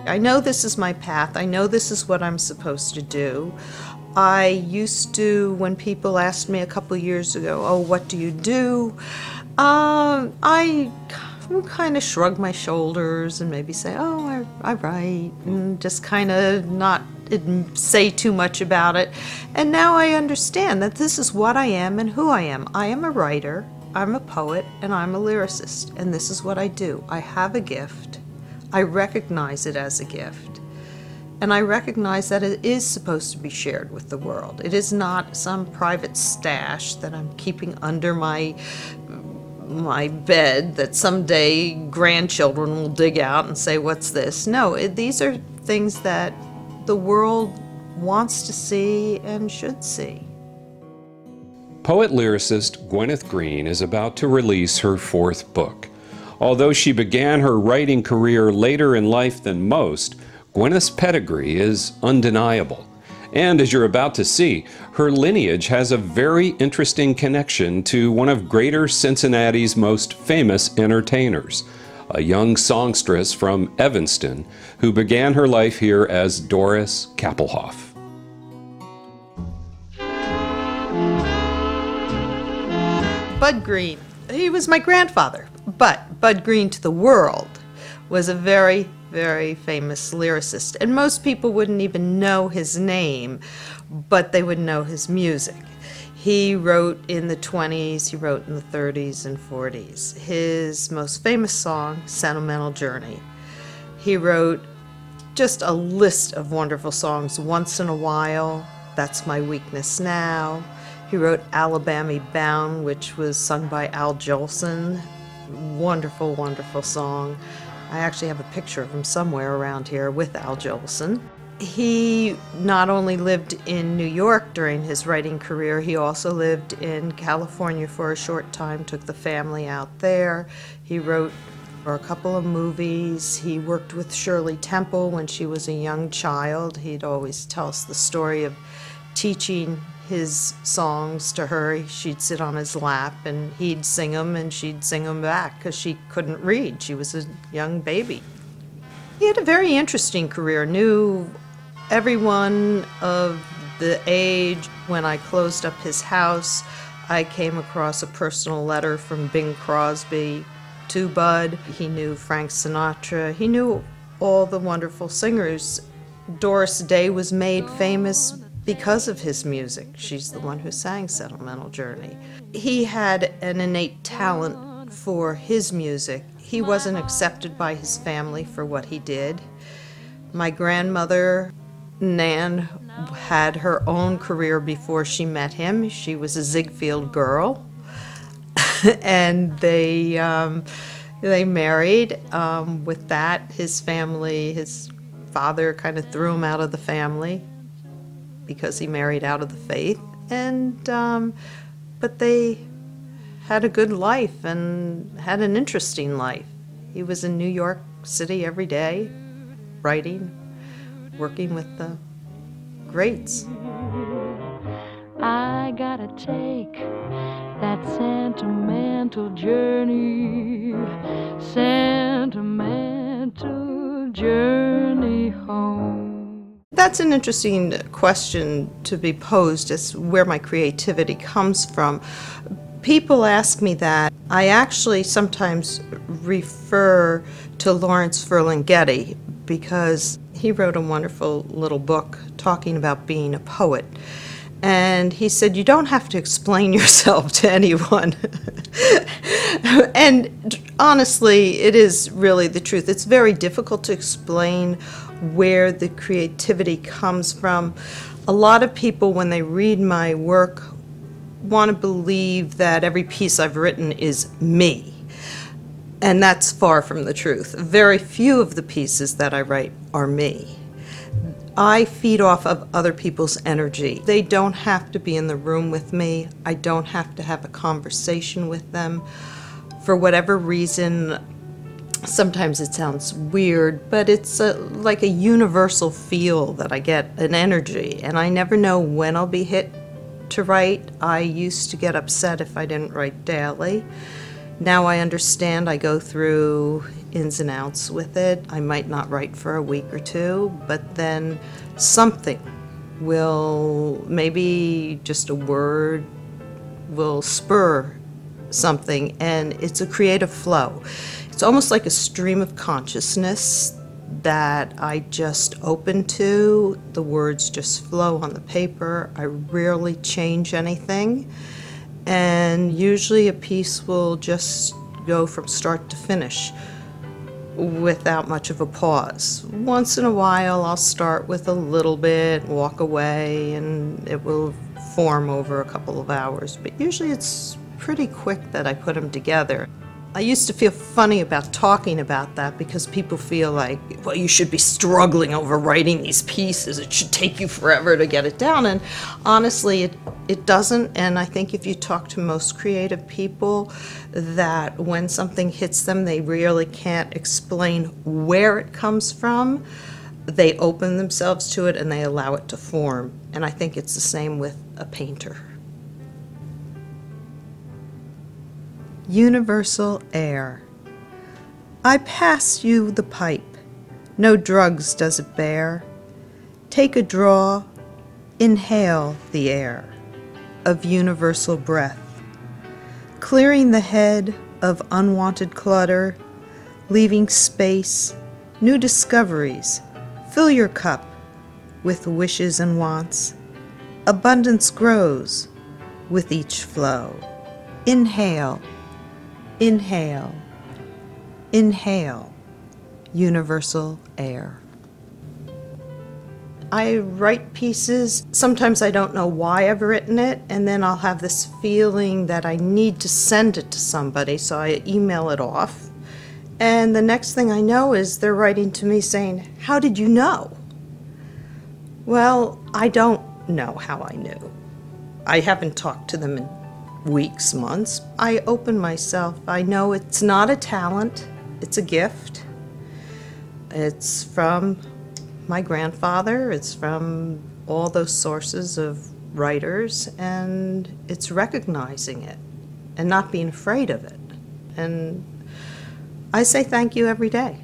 I know this is my path. I know this is what I'm supposed to do. I used to, when people asked me a couple years ago, oh, what do you do? I would kind of shrug my shoulders and maybe say, oh, I write, and just kind of not say too much about it. And now I understand that this is what I am and who I am. I am a writer, I'm a poet, and I'm a lyricist, and this is what I do. I have a gift. I recognize it as a gift. And I recognize that it is supposed to be shared with the world. It is not some private stash that I'm keeping under my bed that someday grandchildren will dig out and say, what's this? No, these are things that the world wants to see and should see. Poet-lyricist Gwyneth Green is about to release her 4th book. Although she began her writing career later in life than most, Gwyneth's pedigree is undeniable. And as you're about to see, her lineage has a very interesting connection to one of Greater Cincinnati's most famous entertainers, a young songstress from Evanston who began her life here as Doris Kappelhoff. Bud Green, he was my grandfather, but Bud Green to the world was a very, very famous lyricist, and most people wouldn't even know his name, but they would know his music. He wrote in the 20s, he wrote in the 30s and 40s. His most famous song, Sentimental Journey. He wrote just a list of wonderful songs, Once in a While, That's My Weakness Now. He wrote Alabama Bound, which was sung by Al Jolson. Wonderful, wonderful song. I actually have a picture of him somewhere around here with Al Jolson. He not only lived in New York during his writing career, he also lived in California for a short time, took the family out there. He wrote for a couple of movies. He worked with Shirley Temple when she was a young child. He'd always tell us the story of teaching his songs to her. She'd sit on his lap and he'd sing them and she'd sing them back because she couldn't read. She was a young baby. He had a very interesting career, knew everyone of the age. When I closed up his house, I came across a personal letter from Bing Crosby to Bud. He knew Frank Sinatra. He knew all the wonderful singers. Doris Day was made famous because of his music. She's the one who sang Sentimental Journey. He had an innate talent for his music. He wasn't accepted by his family for what he did. My grandmother, Nan, had her own career before she met him. She was a Ziegfeld girl, and they married. With that, his family, his father kind of threw him out of the family because he married out of the faith, and but they had a good life and had an interesting life. He was in New York City every day, writing, working with the greats. I gotta take that sentimental journey, sentimental journey home. That's an interesting question to be posed as where my creativity comes from. People ask me that. I actually sometimes refer to Lawrence Ferlinghetti because he wrote a wonderful little book talking about being a poet. And he said, you don't have to explain yourself to anyone. And honestly, it is really the truth. It's very difficult to explain where the creativity comes from. A lot of people, when they read my work, want to believe that every piece I've written is me. And that's far from the truth. Very few of the pieces that I write are me. I feed off of other people's energy. They don't have to be in the room with me. I don't have to have a conversation with them. For whatever reason, sometimes it sounds weird, but it's like a universal feel that I get, an energy, and I never know when I'll be hit to write. I used to get upset if I didn't write daily. Now I understand. I go through ins and outs with it. I might not write for a week or two, but then something will, maybe just a word will spur something, and it's a creative flow. It's almost like a stream of consciousness that I just open to. The words just flow on the paper. I rarely change anything, and usually a piece will just go from start to finish without much of a pause. Once in a while I'll start with a little bit, walk away, and it will form over a couple of hours, but usually it's pretty quick that I put them together. I used to feel funny about talking about that because people feel like, well, you should be struggling over writing these pieces. It should take you forever to get it down. And honestly, it doesn't. And I think if you talk to most creative people, that when something hits them, they really can't explain where it comes from. They open themselves to it and they allow it to form. And I think it's the same with a painter. Universal air. I pass you the pipe, no drugs does it bear. Take a draw, inhale the air of universal breath, clearing the head of unwanted clutter, leaving space, new discoveries. Fill your cup with wishes and wants. Abundance grows with each flow. Inhale. Inhale, inhale, universal air. I write pieces, sometimes I don't know why I've written it, and then I'll have this feeling that I need to send it to somebody, so I email it off. And the next thing I know is they're writing to me saying, "How did you know?" Well, I don't know how I knew. I haven't talked to them in weeks, months. I open myself. I know it's not a talent, it's a gift. It's from my grandfather, it's from all those sources of writers, and it's recognizing it and not being afraid of it. And I say thank you every day.